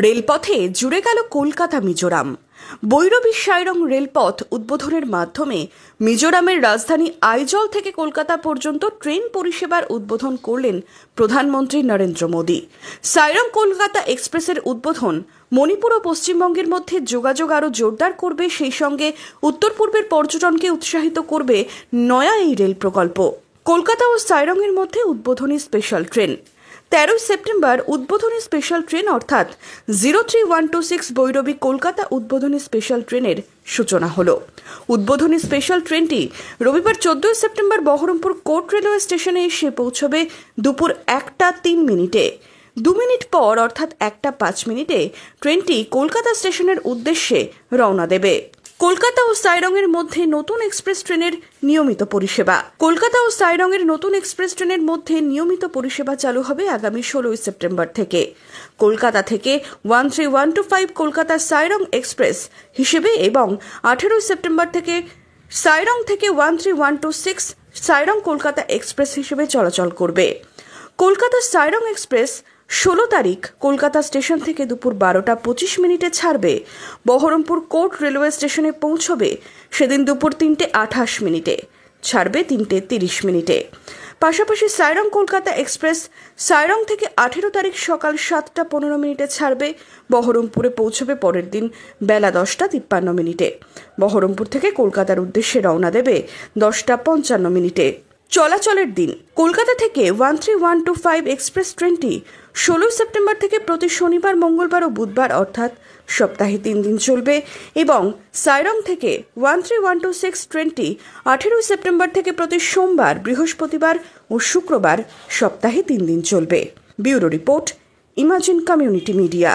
রেলপথে জুড়ে গেল কলকাতা মিজোরাম। বৈরবী সাইরং রেলপথ উদ্বোধনের মাধ্যমে মিজোরামের রাজধানী আইজল থেকে কলকাতা পর্যন্ত ট্রেন পরিষেবার উদ্বোধন করলেন প্রধানমন্ত্রী নরেন্দ্র মোদী। সাইরং কলকাতা এক্সপ্রেসের উদ্বোধন মণিপুর ও পশ্চিমবঙ্গের মধ্যে যোগাযোগ আরও জোরদার করবে, সেই সঙ্গে উত্তর পূর্বের পর্যটনকে উৎসাহিত করবে নয়া এই রেল প্রকল্প। কলকাতা ও সাইরংয়ের মধ্যে উদ্বোধনী স্পেশাল ট্রেন। 13 সেপ্টেম্বর উদ্বোধনী স্পেশাল ট্রেন অর্থাৎ 03126 বৈরবী কলকাতা উদ্বোধনী স্পেশাল ট্রেনের সূচনা হলো। উদ্বোধনী স্পেশাল ট্রেনটি রবিবার 14 সেপ্টেম্বর বহরমপুর কোর্ট রেলওয়ে স্টেশনে এসে পৌঁছবে দুপুর 1:03। 2 মিনিট পর অর্থাৎ 1:05 ট্রেনটি কলকাতা স্টেশনের উদ্দেশ্যে রওনা দেবে। কলকাতা ও সাইরংয়ের মধ্যে নতুন এক্সপ্রেস ট্রেনের নিয়মিত পরিষেবা। কলকাতা ও সাইরংয়ের নতুন এক্সপ্রেস ট্রেনের মধ্যে নিয়মিত পরিষেবা চালু হবে আগামী 16 সেপ্টেম্বর থেকে। কলকাতা থেকে 13125 কলকাতা সাইরং এক্সপ্রেস হিসেবে এবং 18 সেপ্টেম্বর থেকে সাইরং থেকে 13126 সাইরং কলকাতা এক্সপ্রেস হিসেবে চলাচল করবে। কলকাতা সাইরং এক্সপ্রেস 16 তারিখ কলকাতা স্টেশন থেকে দুপুর 12:25 ছাড়বে, বহরমপুর কোর্ট রেলওয়ে স্টেশনে পৌঁছবে সেদিন দুপুর 3:28, ছাড়বে 3:30। পাশাপাশি সাইরং কলকাতা এক্সপ্রেস সাইরং থেকে 18 তারিখ সকাল 7:15 ছাড়বে, বহরমপুরে পৌঁছবে পরের দিন বেলা 10:53। বহরমপুর থেকে কলকাতার উদ্দেশ্যে রওনা দেবে 10:55। চলাচলের দিন: কলকাতা থেকে 13125 এক্সপ্রেস ট্রেনটি 16 সেপ্টেম্বর থেকে প্রতি শনিবার, মঙ্গলবার ও বুধবার অর্থাৎ সপ্তাহে 3 দিন চলবে এবং সাইরং থেকে 13126 ট্রেনটি 18 সেপ্টেম্বর থেকে প্রতি সোমবার, বৃহস্পতিবার ও শুক্রবার সপ্তাহে 3 দিন চলবে। Bureau report, imagine community media.